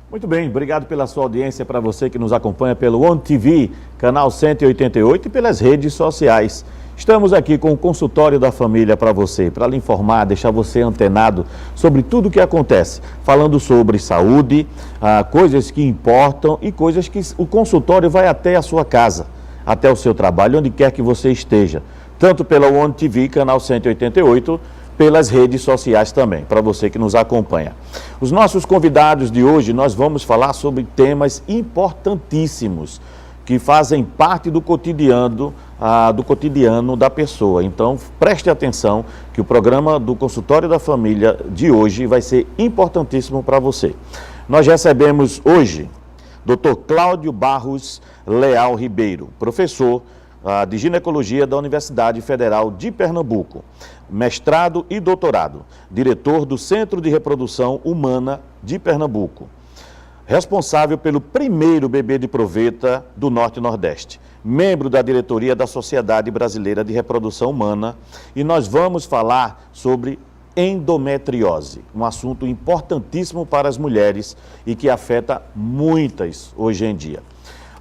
Muito bem, obrigado pela sua audiência, para você que nos acompanha pelo One TV, canal 188 e pelas redes sociais. Estamos aqui com o Consultório da Família para você, para lhe informar, deixar você antenado sobre tudo o que acontece, falando sobre saúde, coisas que importam e coisas que o consultório vai até a sua casa, até o seu trabalho, onde quer que você esteja, tanto pela One TV, canal 188, pelas redes sociais também, para você que nos acompanha. Os nossos convidados de hoje, nós vamos falar sobre temas importantíssimos que fazem parte do cotidiano da pessoa. Então, preste atenção que o programa do Consultório da Família de hoje vai ser importantíssimo para você. Nós recebemos hoje Dr. Cláudio Barros Leal Ribeiro, professor de ginecologia da Universidade Federal de Pernambuco, mestrado e doutorado, diretor do Centro de Reprodução Humana de Pernambuco, responsável pelo primeiro bebê de proveta do Norte e Nordeste, membro da diretoria da Sociedade Brasileira de Reprodução Humana, e nós vamos falar sobre endometriose, um assunto importantíssimo para as mulheres e que afeta muitas hoje em dia.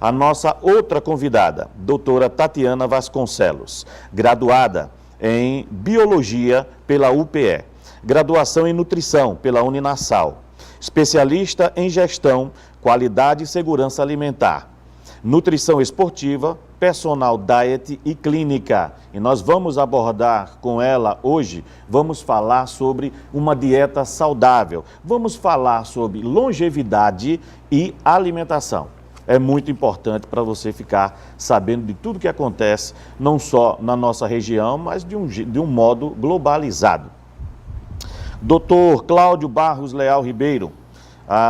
A nossa outra convidada, doutora Tatiana Vasconcelos, graduada em Biologia pela UPE, graduação em Nutrição pela Uninasal, especialista em Gestão, Qualidade e Segurança Alimentar, Nutrição Esportiva, Personal Diet e Clínica. E nós vamos abordar com ela hoje, vamos falar sobre uma dieta saudável, vamos falar sobre longevidade e alimentação. É muito importante para você ficar sabendo de tudo que acontece, não só na nossa região, mas de um modo globalizado. Dr. Cláudio Barros Leal Ribeiro,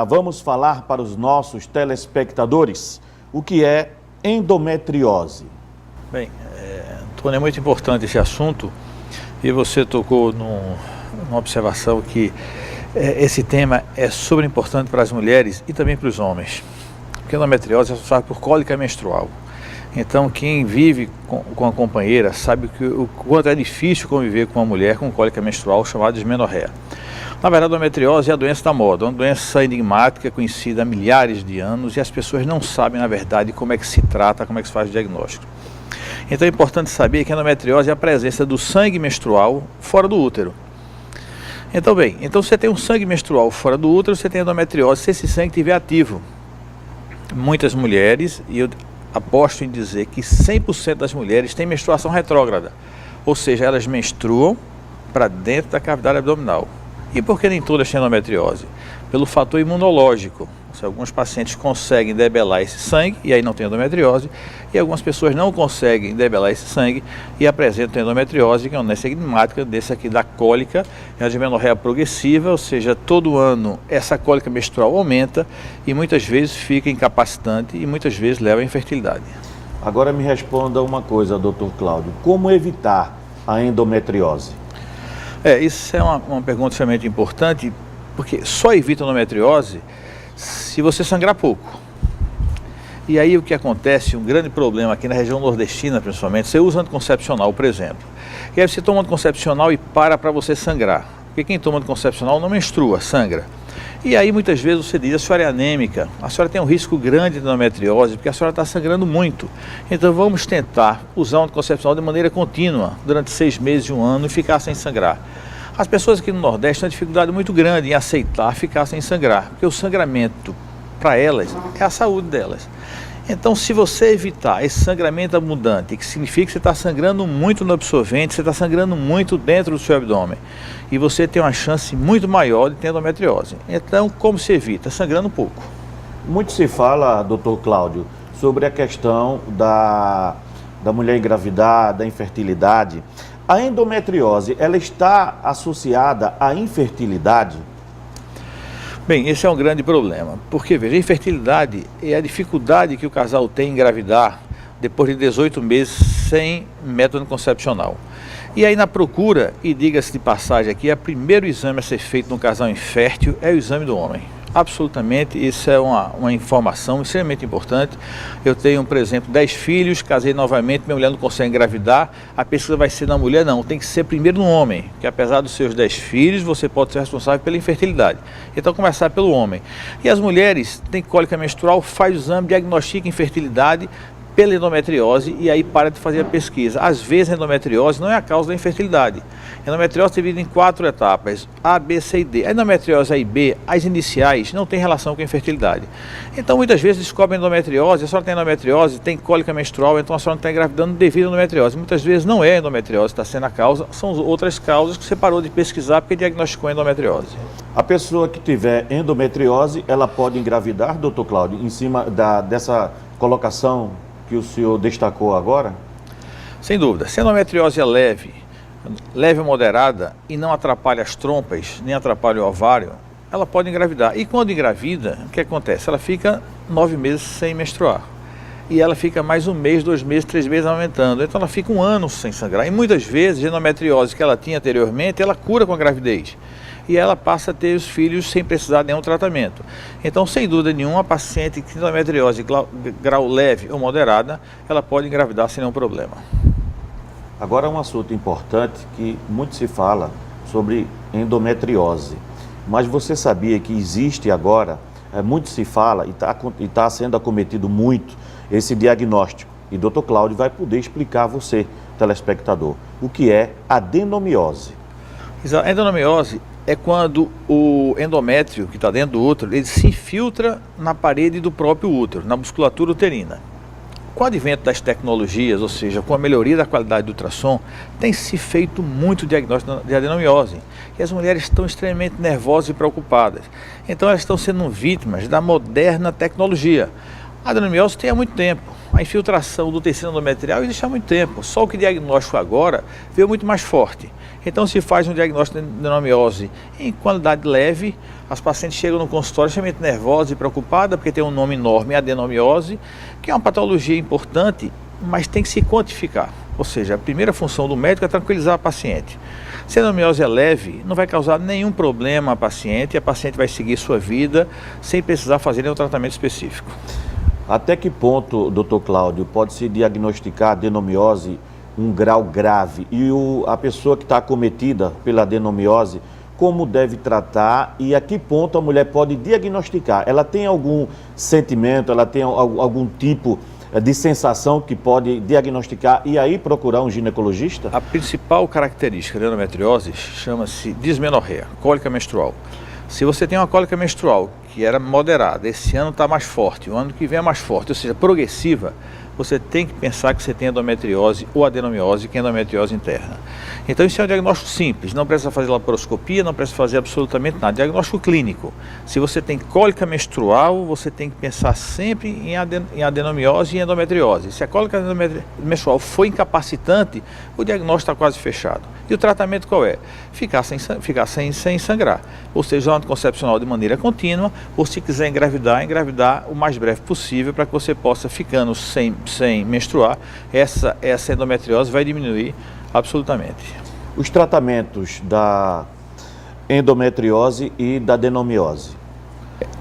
vamos falar para os nossos telespectadores o que é endometriose. Bem, Antônio, é muito importante esse assunto e você tocou numa observação que esse tema é super importante para as mulheres e também para os homens. Porque a endometriose é responsável por cólica menstrual. Então, quem vive com a companheira sabe o quanto é difícil conviver com uma mulher com cólica menstrual chamada dismenorreia. Na verdade, a endometriose é a doença da moda, uma doença enigmática conhecida há milhares de anos e as pessoas não sabem, na verdade, como é que se trata, como é que se faz o diagnóstico. Então, é importante saber que a endometriose é a presença do sangue menstrual fora do útero. Então, então você tem um sangue menstrual fora do útero, você tem endometriose se esse sangue estiver ativo. Muitas mulheres, e eu aposto em dizer que 100% das mulheres têm menstruação retrógrada, ou seja, elas menstruam para dentro da cavidade abdominal. E por que nem todas têm endometriose? Pelo fator imunológico. Alguns pacientes conseguem debelar esse sangue e aí não tem endometriose, e algumas pessoas não conseguem debelar esse sangue e apresentam endometriose, que é uma doença enigmática desse aqui da cólica, é uma dismenorreia progressiva, ou seja, todo ano essa cólica menstrual aumenta e muitas vezes fica incapacitante e muitas vezes leva à infertilidade. Agora me responda uma coisa, doutor Cláudio, como evitar a endometriose? Isso é uma pergunta extremamente importante, porque só evita a endometriose se você sangrar pouco. E aí o que acontece, um grande problema aqui na região nordestina principalmente, você usa anticoncepcional, por exemplo. E aí você toma anticoncepcional e para você sangrar. Porque quem toma anticoncepcional não menstrua, sangra. E aí muitas vezes você diz, a senhora é anêmica, a senhora tem um risco grande de endometriose, porque a senhora está sangrando muito. Então vamos tentar usar o anticoncepcional de maneira contínua, durante 6 meses, 1 ano, e ficar sem sangrar. As pessoas aqui no Nordeste têm uma dificuldade muito grande em aceitar ficar sem sangrar, porque o sangramento, para elas, é a saúde delas. Então, se você evitar esse sangramento abundante, que significa que você está sangrando muito no absorvente, você está sangrando muito dentro do seu abdômen, e você tem uma chance muito maior de ter endometriose. Então, como se evita? Sangrando pouco. Muito se fala, doutor Cláudio, sobre a questão da mulher engravidar, da infertilidade. A endometriose, ela está associada à infertilidade? Bem, esse é um grande problema, porque, veja, a infertilidade é a dificuldade que o casal tem em engravidar depois de 18 meses sem método anticoncepcional. E aí na procura, e diga-se de passagem aqui, o primeiro exame a ser feito no casal infértil é o exame do homem. Absolutamente, isso é uma informação extremamente importante. Eu tenho, por exemplo, 10 filhos, casei novamente, minha mulher não consegue engravidar, a pesquisa vai ser na mulher? Não, tem que ser primeiro no homem, que apesar dos seus 10 filhos, você pode ser responsável pela infertilidade. Então, começar pelo homem. E as mulheres têm cólica menstrual, faz o exame, diagnostica infertilidade pela endometriose e aí para de fazer a pesquisa. Às vezes a endometriose não é a causa da infertilidade. A endometriose é dividida em 4 etapas, A, B, C e D. A endometriose A e B, as iniciais, não tem relação com a infertilidade. Então muitas vezes descobrem endometriose, a senhora tem endometriose, tem cólica menstrual, então a senhora não está engravidando devido à endometriose. Muitas vezes não é a endometriose que está sendo a causa, são outras causas que você parou de pesquisar porque diagnosticou a endometriose. A pessoa que tiver endometriose, ela pode engravidar, doutor Cláudio, em cima dessa colocação que o senhor destacou agora? Sem dúvida. Se a endometriose é leve ou moderada e não atrapalha as trompas, nem atrapalha o ovário, ela pode engravidar. E quando engravida, o que acontece? Ela fica 9 meses sem menstruar. E ela fica mais 1 mês, 2 meses, 3 meses aumentando. Então ela fica 1 ano sem sangrar. E muitas vezes a endometriose que ela tinha anteriormente, ela cura com a gravidez. E ela passa a ter os filhos sem precisar de nenhum tratamento. Então, sem dúvida nenhuma, a paciente que tem endometriose grau leve ou moderada, ela pode engravidar sem nenhum problema. Agora, um assunto importante que muito se fala sobre endometriose. Mas você sabia que existe agora, muito se fala e está sendo acometido muito esse diagnóstico. E doutor Cláudio vai poder explicar a você, telespectador, o que é adenomiose. A endometriose é quando o endométrio que está dentro do útero, ele se infiltra na parede do próprio útero, na musculatura uterina. Com o advento das tecnologias, ou seja, com a melhoria da qualidade do ultrassom, tem se feito muito diagnóstico de adenomiose. E as mulheres estão extremamente nervosas e preocupadas. Então elas estão sendo vítimas da moderna tecnologia. A adenomiose tem há muito tempo. A infiltração do tecido endometrial existe há muito tempo. Só que o diagnóstico agora veio muito mais forte. Então se faz um diagnóstico de adenomiose em qualidade leve. As pacientes chegam no consultório extremamente nervosas e preocupadas, porque tem um nome enorme, adenomiose, que é uma patologia importante, mas tem que se quantificar. Ou seja, a primeira função do médico é tranquilizar a paciente. Se a adenomiose é leve, não vai causar nenhum problema à paciente, e a paciente vai seguir sua vida sem precisar fazer nenhum tratamento específico. Até que ponto, doutor Cláudio, pode-se diagnosticar adenomiose um grau grave e a pessoa que está acometida pela adenomiose, como deve tratar e a que ponto a mulher pode diagnosticar? Ela tem algum sentimento, ela tem algum tipo de sensação que pode diagnosticar e aí procurar um ginecologista? A principal característica da endometriose chama-se dismenorreia, cólica menstrual. Se você tem uma cólica menstrual que era moderada, esse ano está mais forte, o ano que vem é mais forte, ou seja, progressiva, você tem que pensar que você tem endometriose ou adenomiose, que é endometriose interna. Então isso é um diagnóstico simples, não precisa fazer laparoscopia, não precisa fazer absolutamente nada. Diagnóstico clínico. Se você tem cólica menstrual, você tem que pensar sempre em adenomiose e endometriose. Se a cólica menstrual for incapacitante, o diagnóstico está quase fechado. E o tratamento qual é? Ficar sem sangrar. Ou seja, o anticoncepcional de maneira contínua, ou se quiser engravidar o mais breve possível para que você possa, ficando sem menstruar, essa endometriose vai diminuir absolutamente. Os tratamentos da endometriose e da adenomiose.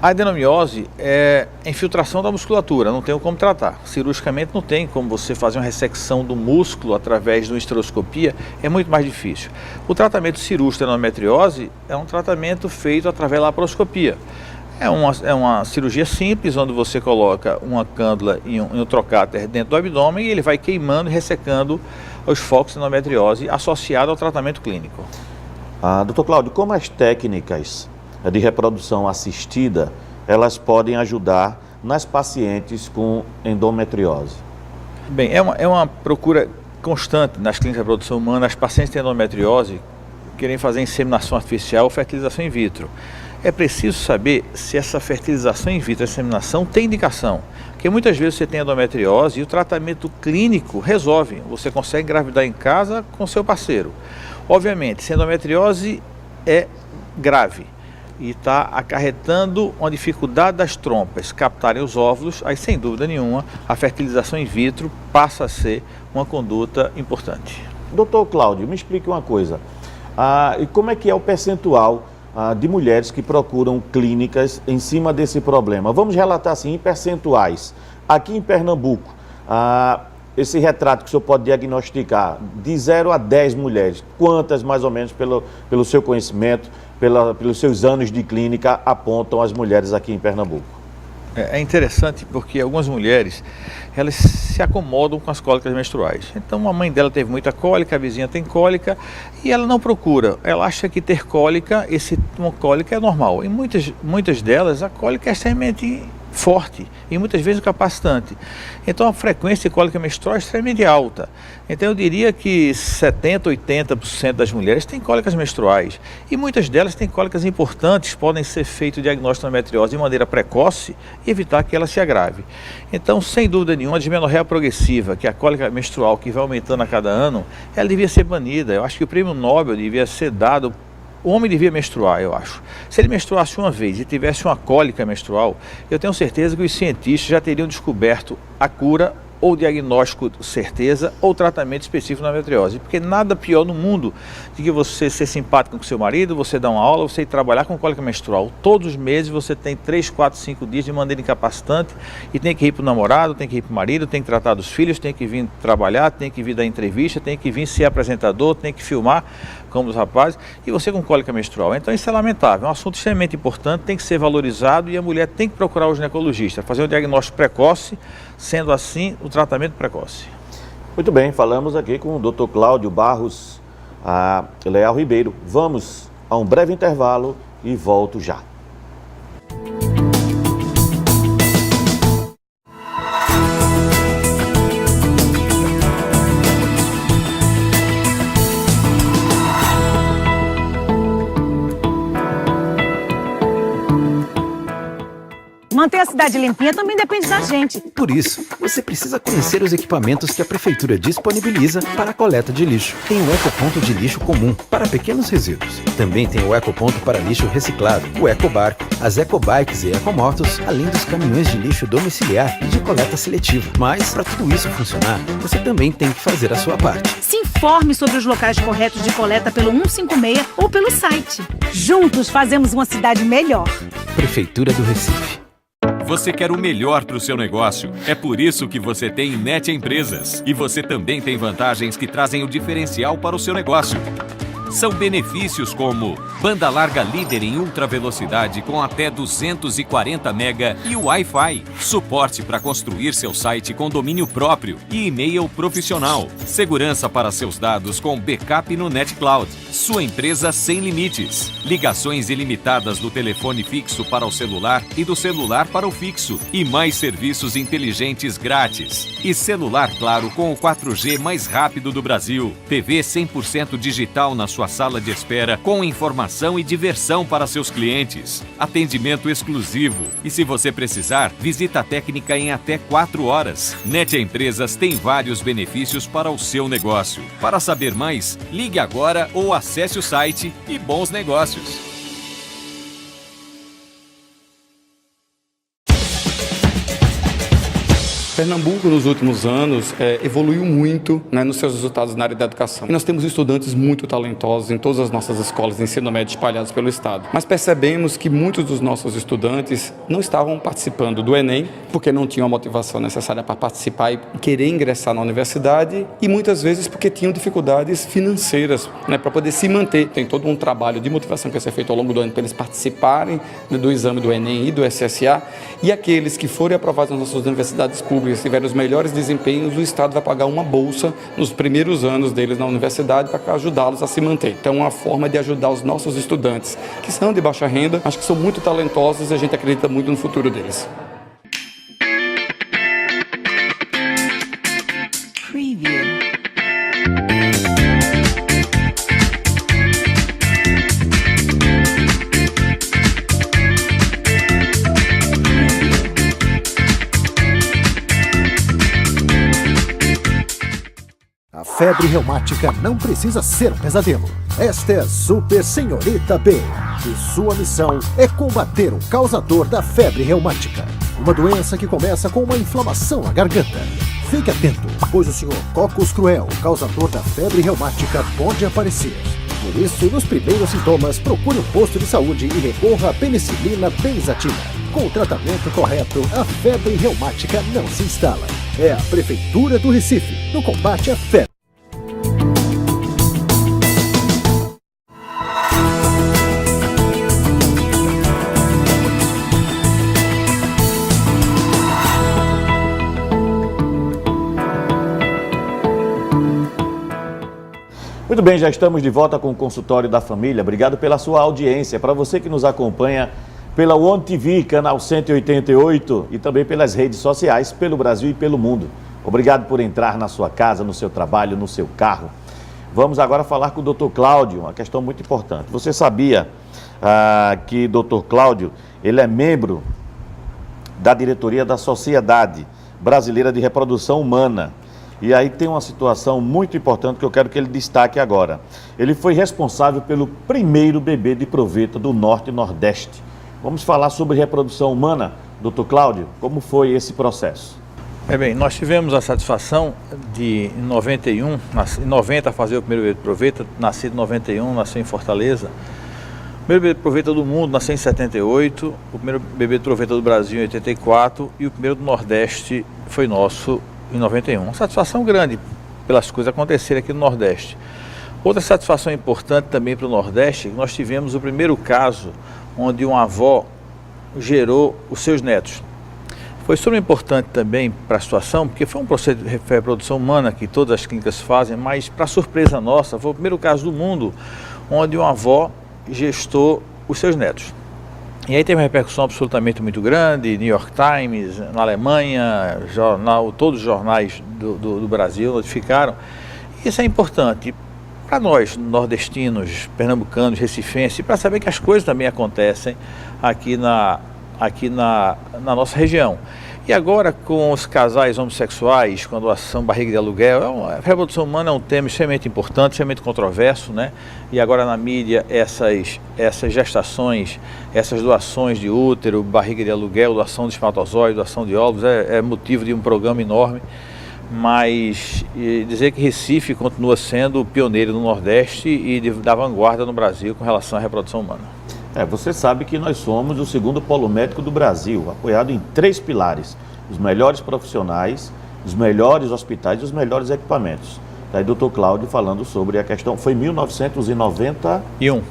A adenomiose é a infiltração da musculatura, não tem como tratar. Cirurgicamente não tem como você fazer uma ressecção do músculo através de uma esteroscopia, é muito mais difícil. O tratamento cirúrgico da endometriose é um tratamento feito através da laparoscopia. É uma cirurgia simples, onde você coloca uma cânula e um trocáter dentro do abdômen e ele vai queimando e ressecando os focos de endometriose associado ao tratamento clínico. Doutor Cláudio, como as técnicas de reprodução assistida, elas podem ajudar nas pacientes com endometriose? Bem, é uma procura constante nas clínicas de reprodução humana. As pacientes que têm endometriose querem fazer inseminação artificial ou fertilização in vitro. É preciso saber se essa fertilização in vitro, inseminação, tem indicação. Porque muitas vezes você tem endometriose e o tratamento clínico resolve. Você consegue engravidar em casa com seu parceiro. Obviamente, se a endometriose é grave e está acarretando uma dificuldade das trompas captarem os óvulos, aí sem dúvida nenhuma a fertilização in vitro passa a ser uma conduta importante. Doutor Cláudio, me explique uma coisa. E como é que é o percentual de mulheres que procuram clínicas em cima desse problema. Vamos relatar assim em percentuais. Aqui em Pernambuco, esse retrato que o senhor pode diagnosticar, de 0 a 10 mulheres, quantas mais ou menos pelo seu conhecimento, pelos seus anos de clínica, apontam as mulheres aqui em Pernambuco? É interessante porque algumas mulheres, elas se acomodam com as cólicas menstruais. Então a mãe dela teve muita cólica, a vizinha tem cólica e ela não procura. Ela acha que ter cólica, uma cólica é normal. E muitas delas a cólica é extremamente forte e muitas vezes incapacitante. Então a frequência de cólica menstrual é extremamente alta. Então eu diria que 70%, 80% das mulheres têm cólicas menstruais e muitas delas têm cólicas importantes, podem ser feito o diagnóstico da endometriose de maneira precoce e evitar que ela se agrave. Então, sem dúvida nenhuma, a dismenorreia progressiva, que é a cólica menstrual que vai aumentando a cada ano, ela devia ser banida. Eu acho que o prêmio Nobel devia ser dado. O homem devia menstruar, eu acho. Se ele menstruasse uma vez e tivesse uma cólica menstrual, eu tenho certeza que os cientistas já teriam descoberto a cura ou diagnóstico certeza ou tratamento específico na endometriose. Porque nada pior no mundo do que você ser simpático com seu marido, você dar uma aula, você ir trabalhar com cólica menstrual. Todos os meses você tem 3, 4, 5 dias de maneira incapacitante e tem que ir para o namorado, tem que ir para o marido, tem que tratar dos filhos, tem que vir trabalhar, tem que vir dar entrevista, tem que vir ser apresentador, tem que filmar, como os rapazes, e você com cólica menstrual. Então isso é lamentável, é um assunto extremamente importante, tem que ser valorizado e a mulher tem que procurar o ginecologista, fazer um diagnóstico precoce, sendo assim o tratamento precoce. Muito bem, falamos aqui com o Dr. Cláudio Barros Leal Ribeiro. Vamos a um breve intervalo e volto já. Manter a cidade limpinha também depende da gente. Por isso, você precisa conhecer os equipamentos que a Prefeitura disponibiliza para a coleta de lixo. Tem o Ecoponto de lixo comum, para pequenos resíduos. Também tem o Ecoponto para lixo reciclado, o Ecobarco, as Ecobikes e Ecomotos, além dos caminhões de lixo domiciliar e de coleta seletiva. Mas, para tudo isso funcionar, você também tem que fazer a sua parte. Se informe sobre os locais corretos de coleta pelo 156 ou pelo site. Juntos fazemos uma cidade melhor. Prefeitura do Recife. Você quer o melhor para o seu negócio. É por isso que você tem NET Empresas. E você também tem vantagens que trazem o diferencial para o seu negócio. São benefícios como banda larga líder em ultra velocidade com até 240 mega e o Wi-Fi, suporte para construir seu site com domínio próprio e e-mail profissional, segurança para seus dados com backup no NetCloud, sua empresa sem limites, ligações ilimitadas do telefone fixo para o celular e do celular para o fixo e mais serviços inteligentes grátis. E celular claro com o 4G mais rápido do Brasil, TV 100% digital na sua sala de espera com informação e diversão para seus clientes. Atendimento exclusivo. E se você precisar, visita técnica em até 4 horas. NET Empresas tem vários benefícios para o seu negócio. Para saber mais, ligue agora ou acesse o site e bons negócios. Pernambuco, nos últimos anos, evoluiu muito, nos seus resultados na área da educação. E nós temos estudantes muito talentosos em todas as nossas escolas de ensino médio espalhadas pelo Estado. Mas percebemos que muitos dos nossos estudantes não estavam participando do Enem, porque não tinham a motivação necessária para participar e querer ingressar na universidade, e muitas vezes porque tinham dificuldades financeiras, para poder se manter. Tem todo um trabalho de motivação que vai ser feito ao longo do ano para eles participarem do exame do Enem e do SSA, e aqueles que forem aprovados nas nossas universidades públicas se tiverem os melhores desempenhos, o Estado vai pagar uma bolsa nos primeiros anos deles na universidade para ajudá-los a se manter. Então é uma forma de ajudar os nossos estudantes que são de baixa renda, acho que são muito talentosos e a gente acredita muito no futuro deles. A febre reumática não precisa ser um pesadelo. Esta é a Super Senhorita B. E sua missão é combater o causador da febre reumática. Uma doença que começa com uma inflamação na garganta. Fique atento, pois o Sr. Coccus cruel, causador da febre reumática, pode aparecer. Por isso, nos primeiros sintomas, procure um posto de saúde e recorra à penicilina benzatina. Com o tratamento correto, a febre reumática não se instala. É a Prefeitura do Recife, no combate à febre. Muito bem, já estamos de volta com o Consultório da Família. Obrigado pela sua audiência. Para você que nos acompanha pela One TV, canal 188 e também pelas redes sociais, pelo Brasil e pelo mundo. Obrigado por entrar na sua casa, no seu trabalho, no seu carro. Vamos agora falar com o Dr. Cláudio, uma questão muito importante. Você sabia que Dr. Cláudio, ele é membro da diretoria da Sociedade Brasileira de Reprodução Humana. E aí tem uma situação muito importante que eu quero que ele destaque agora. Ele foi responsável pelo primeiro bebê de proveta do Norte e Nordeste. Vamos falar sobre reprodução humana, doutor Cláudio, como foi esse processo? Bem, nós tivemos a satisfação de, em 91, em 90, fazer o primeiro bebê de proveta, nascido em 91, nasceu em Fortaleza. O primeiro bebê de proveta do mundo nasceu em 78, o primeiro bebê de proveta do Brasil em 84 e o primeiro do Nordeste foi nosso em 91. Uma satisfação grande pelas coisas acontecerem aqui no Nordeste. Outra satisfação importante também para o Nordeste, nós tivemos o primeiro caso onde uma avó gerou os seus netos. Foi super importante também para a situação, porque foi um processo de reprodução humana que todas as clínicas fazem, mas para surpresa nossa, foi o primeiro caso do mundo onde uma avó gestou os seus netos. E aí teve uma repercussão absolutamente muito grande, New York Times, na Alemanha, todos os jornais do Brasil notificaram. Isso é importante para nós, nordestinos, pernambucanos, recifenses, para saber que as coisas também acontecem aqui na nossa região. E agora com os casais homossexuais, com a doação barriga de aluguel, a reprodução humana é um tema extremamente importante, extremamente controverso, né? E agora na mídia essas gestações, essas doações de útero, barriga de aluguel, doação de espermatozoide, doação de óvulos, é motivo de um programa enorme. Mas dizer que Recife continua sendo o pioneiro no Nordeste e da vanguarda no Brasil com relação à reprodução humana. Você sabe que nós somos o segundo polo médico do Brasil, apoiado em 3 pilares: os melhores profissionais, os melhores hospitais e os melhores equipamentos. Daí doutor Cláudio falando sobre a questão, foi em 1991.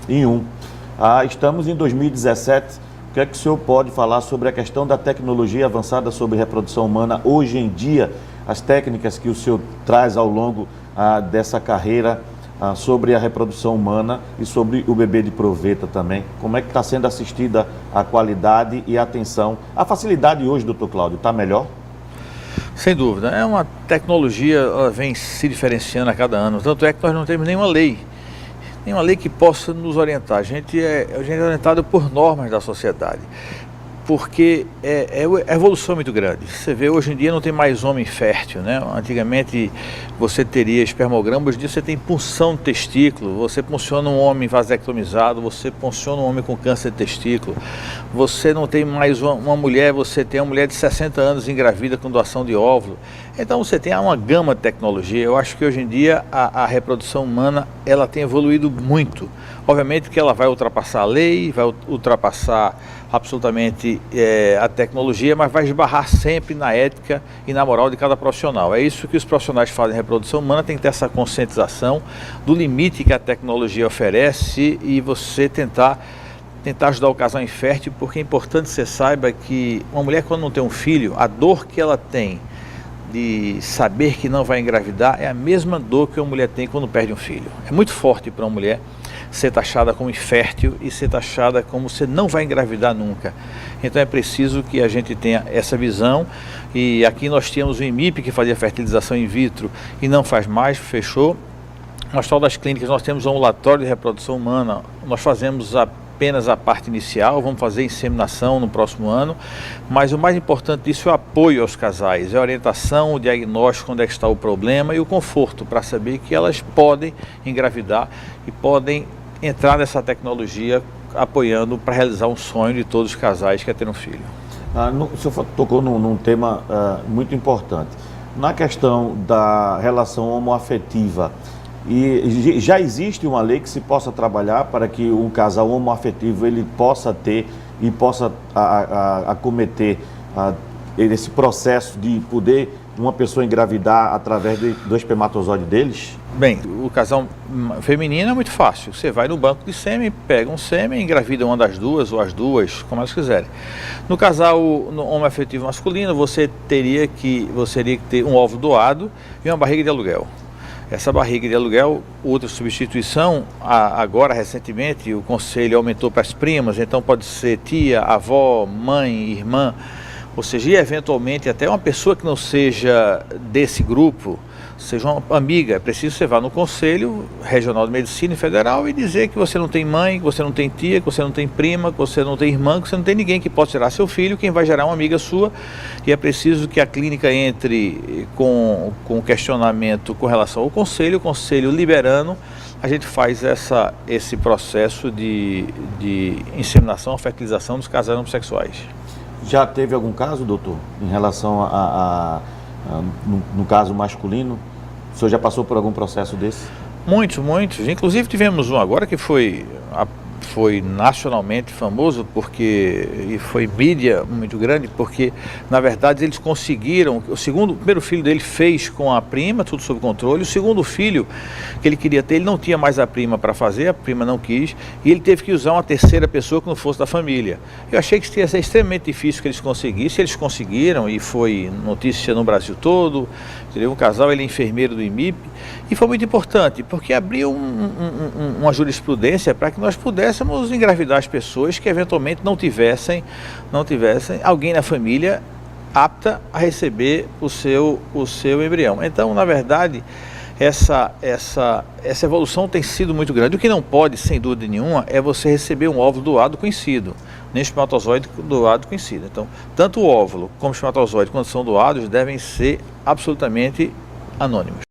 Estamos em 2017, o que é que o senhor pode falar sobre a questão da tecnologia avançada sobre reprodução humana hoje em dia, as técnicas que o senhor traz ao longo dessa carreira, sobre a reprodução humana e sobre o bebê de proveta também? Como é que está sendo assistida a qualidade e a atenção? A facilidade hoje, doutor Cláudio, está melhor? Sem dúvida, é uma tecnologia, ela vem se diferenciando a cada ano, tanto é que nós não temos nenhuma lei que possa nos orientar. A gente é orientado por normas da sociedade, porque a evolução é muito grande. Você vê, hoje em dia não tem mais homem fértil, né? Antigamente você teria espermograma, hoje em dia você tem punção de testículo, você punciona um homem vasectomizado, você punciona um homem com câncer de testículo, você não tem mais uma mulher, você tem uma mulher de 60 anos engravida com doação de óvulo. Então você tem uma gama de tecnologia. Eu acho que hoje em dia a reprodução humana ela tem evoluído muito. Obviamente que ela vai ultrapassar a lei, vai ultrapassar absolutamente a tecnologia, mas vai esbarrar sempre na ética e na moral de cada profissional. É isso que os profissionais que fazem reprodução humana têm que ter essa conscientização do limite que a tecnologia oferece e você tentar ajudar o casal infértil, porque é importante que você saiba que uma mulher, quando não tem um filho, a dor que ela tem de saber que não vai engravidar é a mesma dor que uma mulher tem quando perde um filho. É muito forte para uma mulher ser taxada como infértil e ser taxada como você não vai engravidar nunca. Então é preciso que a gente tenha essa visão. E aqui nós tínhamos o IMIP, que fazia fertilização in vitro e não faz mais, fechou. No Hospital das Clínicas nós temos um ambulatório de reprodução humana, nós fazemos apenas a parte inicial, vamos fazer inseminação no próximo ano, mas o mais importante disso é o apoio aos casais, é a orientação, o diagnóstico, onde é que está o problema e o conforto para saber que elas podem engravidar e podem entrar nessa tecnologia apoiando para realizar um sonho de todos os casais que é ter um filho. O senhor tocou num tema muito importante. Na questão da relação homoafetiva, E já existe uma lei que se possa trabalhar para que um casal homoafetivo ele possa ter e possa acometer esse processo de poder uma pessoa engravidar através do espermatozoide deles? Bem, o casal feminino é muito fácil. Você vai no banco de sêmen, pega um sêmen, engravida uma das duas ou as duas, como elas quiserem. No casal homoafetivo masculino, você teria que ter um óvulo doado e uma barriga de aluguel. Essa barriga de aluguel, outra substituição, agora recentemente o conselho aumentou para as primas, então pode ser tia, avó, mãe, irmã, ou seja, e eventualmente até uma pessoa que não seja desse grupo, seja uma amiga. É preciso você vá no Conselho Regional de Medicina Federal e dizer que você não tem mãe, que você não tem tia, que você não tem prima, que você não tem irmã, que você não tem ninguém que possa gerar seu filho, quem vai gerar é uma amiga sua, e é preciso que a clínica entre com questionamento com relação ao Conselho, o Conselho liberando, a gente faz esse processo de inseminação, fertilização dos casais homossexuais. Já teve algum caso, doutor, em relação no caso masculino? O senhor já passou por algum processo desse? Muitos. Inclusive tivemos um agora que foi nacionalmente famoso e foi mídia muito grande, porque na verdade eles conseguiram, o primeiro filho dele fez com a prima, tudo sob controle. O segundo filho que ele queria ter, ele não tinha mais a prima para fazer, a prima não quis, e ele teve que usar uma terceira pessoa que não fosse da família. Eu achei que ia ser extremamente difícil que eles conseguissem, eles conseguiram, e foi notícia no Brasil todo. Um casal, ele é enfermeiro do IMIP, e foi muito importante, porque abriu uma jurisprudência para que nós pudéssemos engravidar as pessoas que eventualmente não tivessem alguém na família apta a receber o seu embrião. Então, na verdade, essa evolução tem sido muito grande. O que não pode, sem dúvida nenhuma, é você receber um óvulo doado conhecido, nem espermatozoide doado conhecido. Então, tanto o óvulo como o espermatozoide, quando são doados, devem ser absolutamente anônimos.